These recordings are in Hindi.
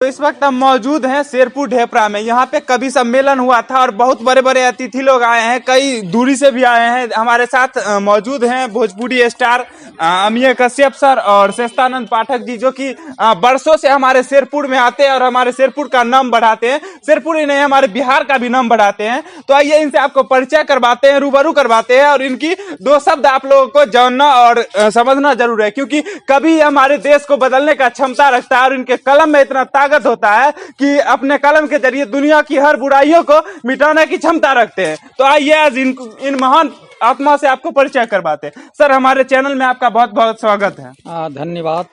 तो इस वक्त हम मौजूद हैं शेरपुर ढेपरा में। यहाँ पे कवि सम्मेलन हुआ था और बहुत बड़े बड़े अतिथि लोग आए हैं, कई दूरी से भी आए हैं। हमारे साथ मौजूद हैं भोजपुरी स्टार अमिय कश्यप सर और श्रेष्ठानंद पाठक जी, जो कि बरसों से हमारे शेरपुर में आते हैं और हमारे शेरपुर का नाम बढ़ाते हैं। शेरपुर ही नहीं, हमारे बिहार का भी नाम बढ़ाते हैं। तो आइए इनसे आपको परिचय करवाते हैं, रूबरू करवाते हैं और इनकी दो शब्द आप लोगों को जानना और समझना जरूर है, क्योंकि कभी हमारे देश को बदलने का क्षमता रखता है और इनके कलम में इतना ताकत होता है कि अपने कलम के जरिए दुनिया की हर बुराइयों को मिटाने की क्षमता रखते हैं। तो आइए आज इन महान आत्मा से आपको परिचय करवाते हैं। सर, हमारे चैनल में आपका बहुत बहुत स्वागत है। धन्यवाद।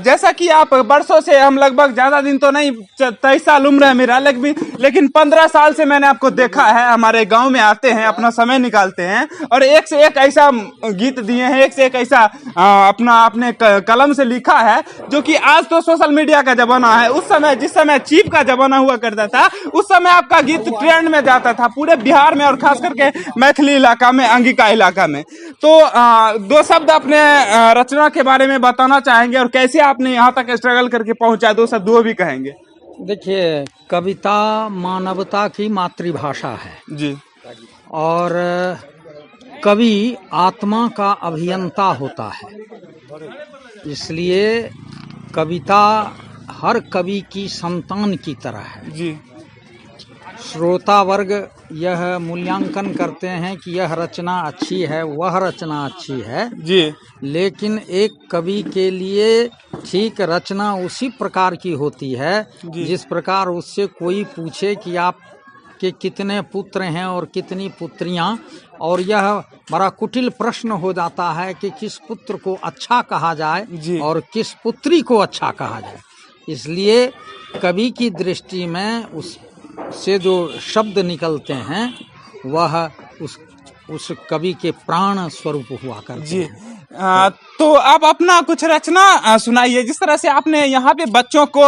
जैसा कि आप बरसों से, हम लगभग ज्यादा दिन तो नहीं, 23 साल उम्र है मेरा, लेकिन 15 साल से मैंने आपको देखा है। हमारे गांव में आते हैं, अपना समय निकालते हैं और एक से एक ऐसा गीत दिए हैं, एक से एक ऐसा अपने कलम से लिखा है, जो कि आज तो सोशल मीडिया का जमाना है। उस समय, जिस समय चिप का जमाना हुआ करता था, उस समय आपका गीत ट्रेंड में जाता था पूरे बिहार में और खास करके मैथिली इलाका में, अंगिका इलाका में। तो दो शब्द अपने रचना के बारे में बताना चाहेंगे और कैसे आपने यहाँ तक स्ट्रगल करके पहुंचा, दो शब्द वो भी कहेंगे। देखिए, कविता मानवता की मातृभाषा है जी, और कवि आत्मा का अभियंता होता है। इसलिए कविता हर कवि की संतान की तरह है जी। श्रोता वर्ग यह मूल्यांकन करते हैं कि यह रचना अच्छी है, वह रचना अच्छी है जी, लेकिन एक कवि के लिए ठीक रचना उसी प्रकार की होती है जिस प्रकार उससे कोई पूछे कि आप के कितने पुत्र हैं और कितनी पुत्रियां, और यह बड़ा कुटिल प्रश्न हो जाता है कि किस पुत्र को अच्छा कहा जाए और किस पुत्री को अच्छा कहा जाए। इसलिए कवि की दृष्टि में उससे जो शब्द निकलते हैं वह उस कवि के प्राण स्वरूप हुआ करते हैं। तो आप अपना कुछ रचना सुनाइए, जिस तरह से आपने यहाँ पे बच्चों को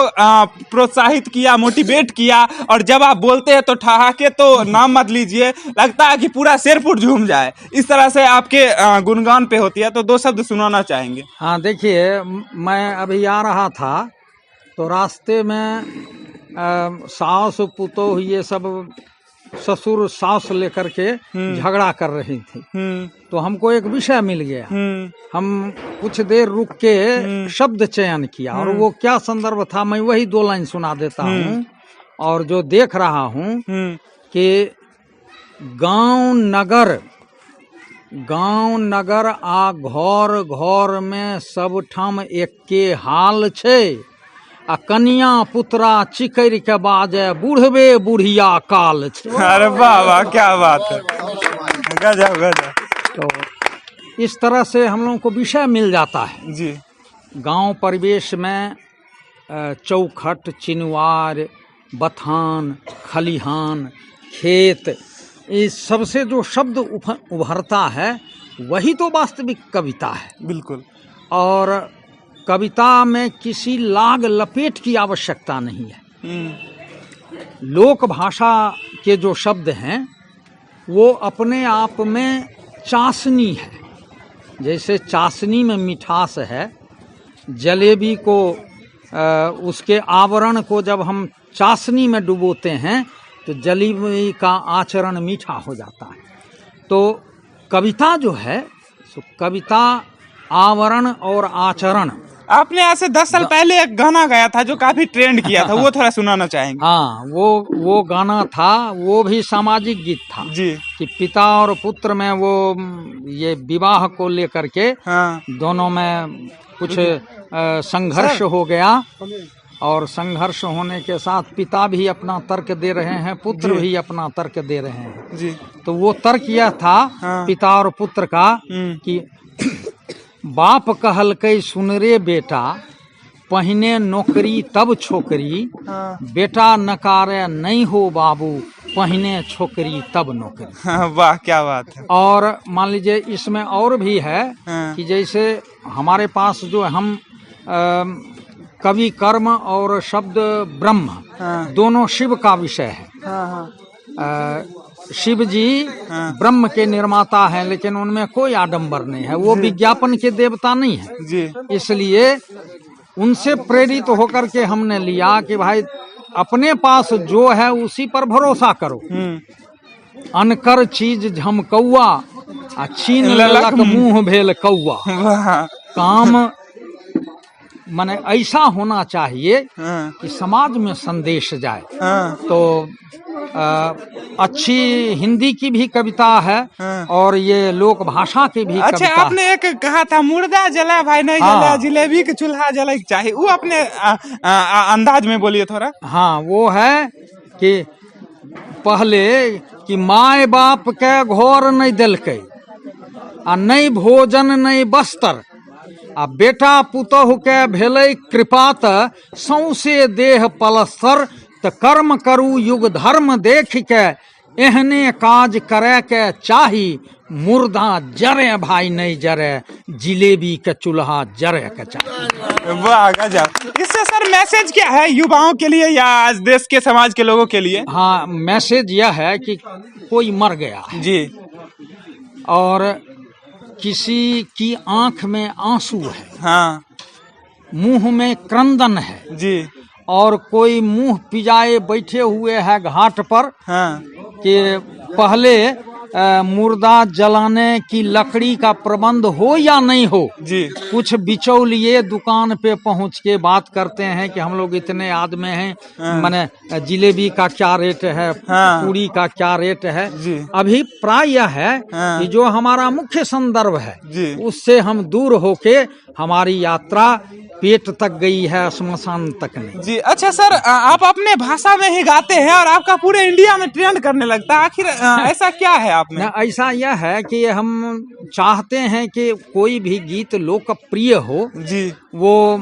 प्रोत्साहित किया, मोटिवेट किया, और जब आप बोलते हैं तो ठहाके तो नाम मत लीजिए, लगता है कि पूरा शेरपुर झूम जाए, इस तरह से आपके गुणगान पे होती है। तो दो शब्द सुनाना चाहेंगे। हाँ, देखिए, मैं अभी आ रहा था तो रास्ते में सास पुतोह ये सब ससुर सास लेकर के झगड़ा कर रही थी। तो हमको एक विषय मिल गया। हम कुछ देर रुक के शब्द चयन किया और वो क्या संदर्भ था मैं वही दो लाइन सुना देता हूँ। और जो देख रहा हूँ कि गांव नगर आ घर घर में सब ठाम एके हाल छे, आ कनिया पुत्रा चिकर के बाजे बूढ़बे बुढ़िया काल छे। अरे वाह वाह, क्या बात है, गजब गजब। तो इस तरह से हम लोगों को विषय मिल जाता है जी। गांव परिवेश में चौखट, चिनवार, बथान, खलिहान, खेत, इस सबसे जो शब्द उभरता है वही तो वास्तविक कविता है। बिल्कुल। और कविता में किसी लाग लपेट की आवश्यकता नहीं है। लोक भाषा के जो शब्द हैं वो अपने आप में चाशनी है। जैसे चाशनी में मिठास है, जलेबी को उसके आवरण को जब हम चाशनी में डुबोते हैं तो जलेबी का आचरण मीठा हो जाता है। तो कविता जो है सो कविता आवरण और आचरण। आपने आज से 10 साल पहले एक गाना गाया था जो काफी ट्रेंड किया था, वो थोड़ा सुनाना चाहेंगे। हाँ, वो गाना था, वो भी सामाजिक गीत था जी, कि पिता और पुत्र में वो ये विवाह को लेकर के दोनों में कुछ संघर्ष हो गया, और संघर्ष होने के साथ पिता भी अपना तर्क दे रहे हैं, पुत्र भी अपना तर्क दे रहे हैं जी। तो वो तर्क यह था पिता और पुत्र का कि बाप कहलकै सुन रे बेटा, पहिने नौकरी तब छोकरी, बेटा नकारे नहीं हो बाबू, पहिने छोकरी तब नौकरी। वाह, क्या बात है। और मान लीजिए इसमें और भी है कि जैसे हमारे पास जो हम कवि कर्म और शब्द ब्रह्म दोनों शिव का विषय है। शिव जी ब्रह्म के निर्माता हैं, लेकिन उनमें कोई आडंबर नहीं है, वो विज्ञापन के देवता नहीं है जी। इसलिए उनसे प्रेरित होकर के हमने लिया कि भाई अपने पास जो है उसी पर भरोसा करो। अनकर चीज झमकौआ आ छीन लेलक मुंह भेल कौआ। काम माने ऐसा होना चाहिए कि समाज में संदेश जाए। तो अच्छी हिंदी की भी कविता है और ये लोक भाषा की भी अच्छा, कविता। आपने एक कहा था मुर्दा जला भाई नहीं जला, जिलेबी के चूल्हा जला चाहिए, वो अपने अंदाज में बोलिए थोड़ा। हाँ, वो है कि पहले कि माय बाप के घर नहीं दिलकै आ नहीं भोजन नहीं बस्तर आ बेटा पुतोहु के भेलै कृपात सौंसे देह पलस्तर त कर्म करू युग धर्म देख के एहने काज करे के चाही मुर्दा जरे भाई नहीं जरे जिलेबी के चूल्हा जरे के चाहिए। वाह गजब। इससे सर मैसेज क्या है युवाओं के लिए या आज देश के समाज के लोगों के लिए? हाँ, मैसेज यह है कि कोई मर गया है जी और किसी की आंख में आंसू है, हाँ, मुंह में क्रंदन है जी, और कोई मुंह पिजाए बैठे हुए है घाट पर, हाँ, कि पहले मुर्दा जलाने की लकड़ी का प्रबंध हो या नहीं हो जी। कुछ बिचौलिए दुकान पे पहुंच के बात करते हैं कि हम लोग इतने आदमी हैं, माने जिलेबी का क्या रेट है, पूरी का क्या रेट है। अभी प्राय है कि जो हमारा मुख्य संदर्भ है उससे हम दूर होके हमारी यात्रा पेट तक गई है, श्मशान तक नहीं। जी अच्छा सर, आप अपने भाषा में ही गाते हैं और आपका पूरे इंडिया में ट्रेंड करने लगता है, आखिर ऐसा क्या है आप में? ऐसा यह है कि हम चाहते हैं कि कोई भी गीत लोकप्रिय हो जी, वो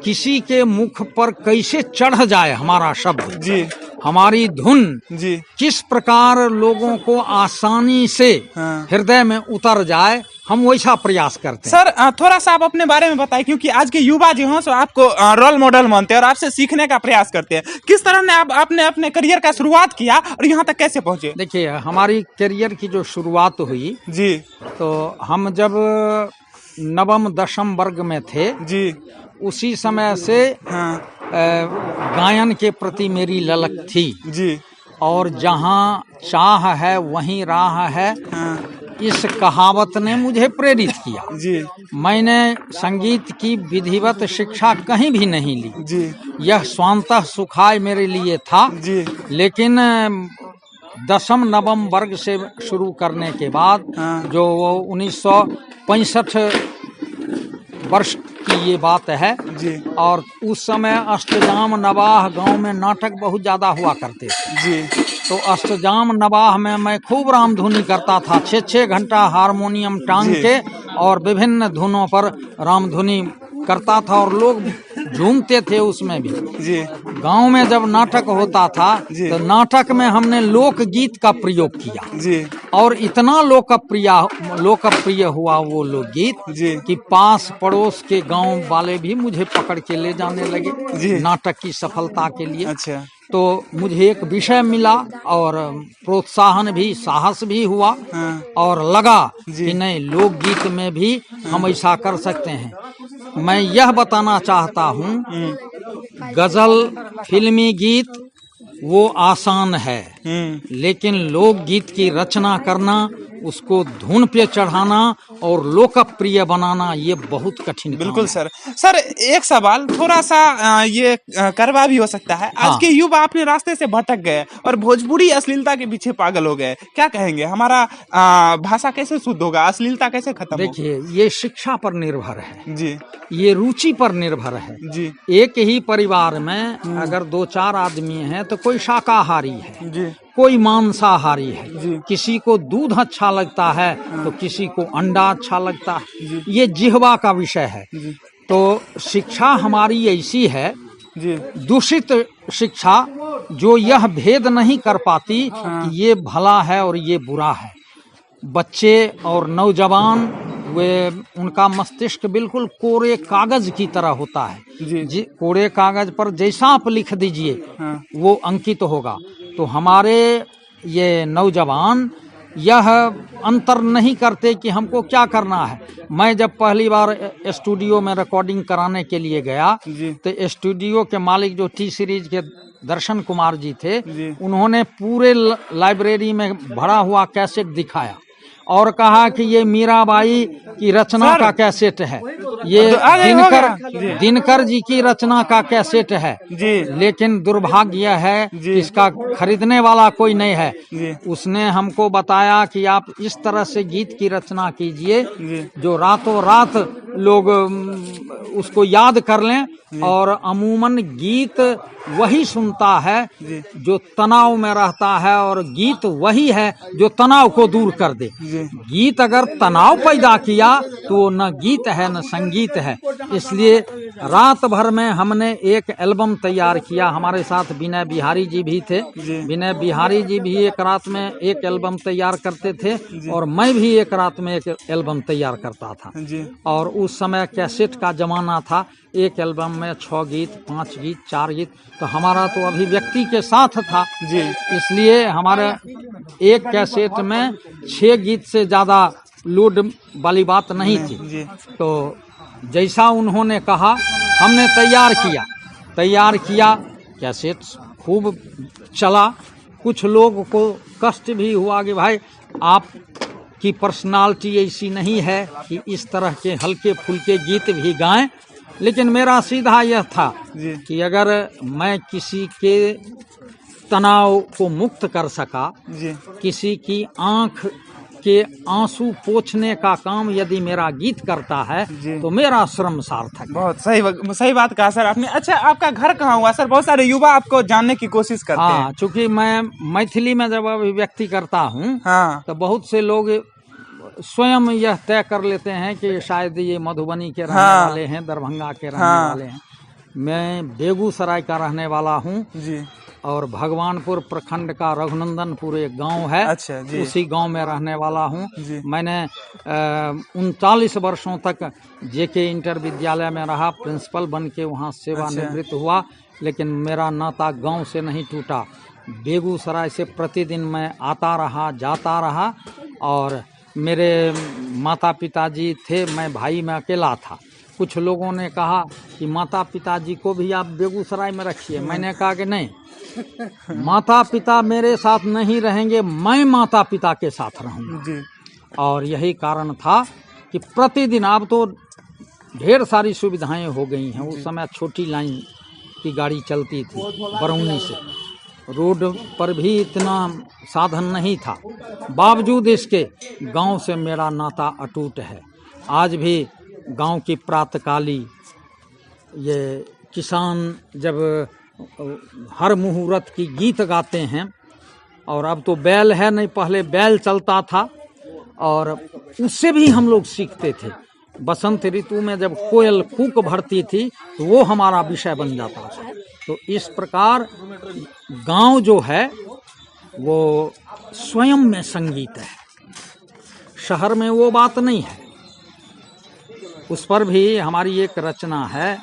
किसी के मुख पर कैसे चढ़ जाए हमारा शब्द जी, हमारी धुन जी, किस प्रकार लोगों को आसानी से हृदय में उतर जाए, हम वैसा प्रयास करते हैं। सर थोड़ा सा आप अपने बारे में बताएं, क्योंकि आज के युवा जो हैं सो आपको रोल मॉडल मानते हैं और आपसे सीखने का प्रयास करते हैं। किस तरह ने आपने अपने करियर का शुरुआत किया और यहाँ तक कैसे पहुँचे? देखिए, हमारी करियर की जो शुरुआत हुई जी, तो हम जब नवम दशम वर्ग में थे जी, उसी समय से गायन के प्रति मेरी ललक थी जी, और जहाँ चाह है वहीं राह है, इस कहावत ने मुझे प्रेरित किया जी। मैंने संगीत की विधिवत शिक्षा कहीं भी नहीं ली जी, यह स्वांतः सुखाय मेरे लिए था जी, लेकिन दशम नवम वर्ग से शुरू करने के बाद जो वो 1965 वर्ष की ये बात है जी, और उस समय अष्टजाम नवाह गांव में नाटक बहुत ज्यादा हुआ करते थे जी, तो अष्टजाम नवाह में मैं खूब रामधुनी करता था, 6-6 घंटा हारमोनियम टांग के और विभिन्न धुनों पर रामधुनी करता था और लोग झूमते थे उसमें भी जी। गांव में जब नाटक होता था तो नाटक में हमने लोकगीत का प्रयोग किया जी, और इतना लोकप्रिय हुआ वो लोकगीत कि पास पड़ोस के गांव वाले भी मुझे पकड़ के ले जाने लगे जी, नाटक की सफलता के लिए। अच्छा, तो मुझे एक विषय मिला और प्रोत्साहन भी, साहस भी हुआ और लगा कि नहीं, लोकगीत में भी हम ऐसा कर सकते हैं। मैं यह बताना चाहता हूँ, गजल, फिल्मी गीत वो आसान है, लेकिन लोकगीत की रचना करना, उसको धुन पे चढ़ाना और लोकप्रिय बनाना ये बहुत कठिन। बिल्कुल सर। सर एक सवाल थोड़ा सा ये करवा भी हो सकता है। आज के युवा अपने रास्ते से भटक गए और भोजपुरी अश्लीलता के पीछे पागल हो गए, क्या कहेंगे? हमारा भाषा कैसे शुद्ध होगा, अश्लीलता कैसे खत्म? देखिए, ये शिक्षा पर निर्भर है जी, ये रुचि पर निर्भर है जी। एक ही परिवार में अगर 2-4 आदमी हैं तो कोई शाकाहारी है जी, कोई मांसाहारी है जी, किसी को दूध अच्छा लगता है तो किसी को अंडा अच्छा लगता है, ये जिह्वा का विषय है। तो शिक्षा हमारी ऐसी है जी, दूषित शिक्षा जो यह भेद नहीं कर पाती कि ये भला है और ये बुरा है। बच्चे और नौजवान वे, उनका मस्तिष्क बिल्कुल कोरे कागज की तरह होता है जी, कोरे कागज पर जैसा आप लिख दीजिए वो अंकित होगा। तो हमारे ये नौजवान यह अंतर नहीं करते कि हमको क्या करना है। मैं जब पहली बार स्टूडियो में रिकॉर्डिंग कराने के लिए गया तो स्टूडियो के मालिक जो टी सीरीज के दर्शन कुमार जी थे, उन्होंने पूरे लाइब्रेरी में भरा हुआ कैसेट दिखाया और कहा कि ये मीराबाई की रचना का कैसेट है, ये दिनकर जी की रचना का कैसेट है जी। लेकिन दुर्भाग्य है इसका खरीदने वाला कोई नहीं है जी। उसने हमको बताया कि आप इस तरह से गीत की रचना कीजिए जो रातों रात लोग उसको याद कर लें, और अमूमन गीत वही सुनता है जो तनाव में रहता है, और गीत वही है जो तनाव को दूर कर दे। गीत अगर तनाव पैदा किया तो न गीत है न संगीत है। इसलिए रात भर में हमने एक एल्बम तैयार किया। हमारे साथ विनय बिहारी जी भी थे। विनय बिहारी जी भी एक रात में एक एल्बम तैयार करते थे और मैं भी एक रात में एक एल्बम तैयार करता था। और उस समय कैसेट का जमाना था, एक एल्बम में 6 गीत, 5 गीत, 4 गीत, तो हमारा तो अभिव्यक्ति के साथ था जी। इसलिए हमारे एक कैसेट में 6 गीत से ज्यादा लोड वाली बात नहीं थी। तो जैसा उन्होंने कहा हमने तैयार किया। कैसेट खूब चला। कुछ लोग को कष्ट भी हुआ कि भाई आप की पर्सनालिटी ऐसी नहीं है कि इस तरह के हल्के फुल्के गीत भी गाएं। लेकिन मेरा सीधा यह था कि अगर मैं किसी के तनाव को मुक्त कर सका, किसी की आंख के आंसू पोंछने का काम यदि मेरा गीत करता है तो मेरा श्रम सार्थक। बहुत सही बात कहा सर आपने। अच्छा, आपका घर कहाँ हुआ सर? बहुत सारे युवा आपको जानने की कोशिश करते हैं। चूंकि मैं मैथिली में जब अभिव्यक्ति करता हूँ तो बहुत से लोग स्वयं यह तय कर लेते हैं कि शायद ये मधुबनी के रहने वाले हैं, दरभंगा के रहने वाले हैं। मैं बेगूसराय का रहने वाला हूँ और भगवानपुर प्रखंड का रघुनंदनपुर एक गांव है। अच्छा जी। उसी गांव में रहने वाला हूँ। मैंने 39 वर्षों तक जेके इंटर विद्यालय में रहा, प्रिंसिपल बन के वहाँ सेवानिवृत्त हुआ। लेकिन मेरा नाता गांव से नहीं टूटा। बेगूसराय से प्रतिदिन मैं आता रहा, जाता रहा। और मेरे माता पिताजी थे, मैं भाई में अकेला था। कुछ लोगों ने कहा कि माता पिताजी को भी आप बेगूसराय में रखिए। मैंने कहा कि नहीं, माता पिता मेरे साथ नहीं रहेंगे, मैं माता पिता के साथ रहूँगा। और यही कारण था कि प्रतिदिन, अब तो ढेर सारी सुविधाएं हो गई हैं। उस समय छोटी लाइन की गाड़ी चलती थी बरौनी से, रोड पर भी इतना साधन नहीं था। बावजूद इसके गांव से मेरा नाता अटूट है। आज भी गांव की प्रातकाली ये किसान जब हर मुहूर्त की गीत गाते हैं, और अब तो बैल है नहीं, पहले बैल चलता था और उससे भी हम लोग सीखते थे। बसंत ऋतु में जब कोयल कूक भरती थी तो वो हमारा विषय बन जाता था। तो इस प्रकार गांव जो है वो स्वयं में संगीत है, शहर में वो बात नहीं है। उस पर भी हमारी एक रचना है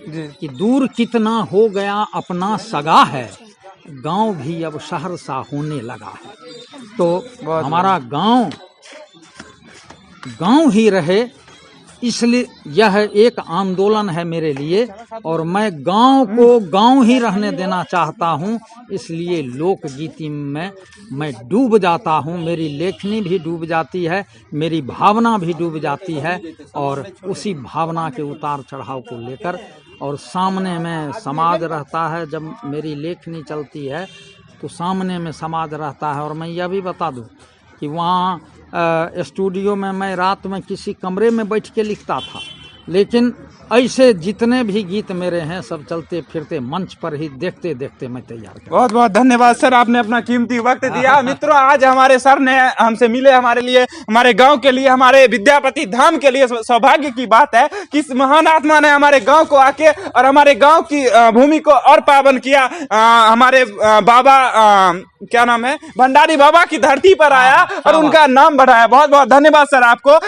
कि दूर कितना हो गया अपना सगा है, गांव भी अब शहर सा होने लगा है। तो हमारा गांव ही रहे, इसलिए यह एक आंदोलन है मेरे लिए। और मैं गांव को गांव ही रहने देना चाहता हूं। इसलिए लोकगीति में मैं डूब जाता हूं। मेरी लेखनी भी डूब जाती है, मेरी भावना भी डूब जाती है। और उसी भावना के उतार चढ़ाव को लेकर, और सामने में समाज रहता है। जब मेरी लेखनी चलती है तो सामने में समाज रहता है। और मैं यह भी बता दूं कि वहाँ स्टूडियो में मैं रात में किसी कमरे में बैठ के लिखता था। लेकिन ऐसे जितने भी गीत मेरे हैं सब चलते फिरते मंच पर ही देखते देखते मैं तैयार कर। बहुत बहुत धन्यवाद सर, आपने अपना कीमती वक्त दिया। मित्रों, आज हमारे सर ने हमसे मिले, हमारे लिए, हमारे गांव के लिए, हमारे विद्यापति धाम के लिए सौभाग्य की बात है कि इस महान आत्मा ने हमारे गांव को आके और हमारे गांव की भूमि को और पावन किया। हमारे बाबा क्या नाम है, भंडारी बाबा की धरती पर आया और उनका नाम बढ़ाया। बहुत बहुत धन्यवाद सर आपको।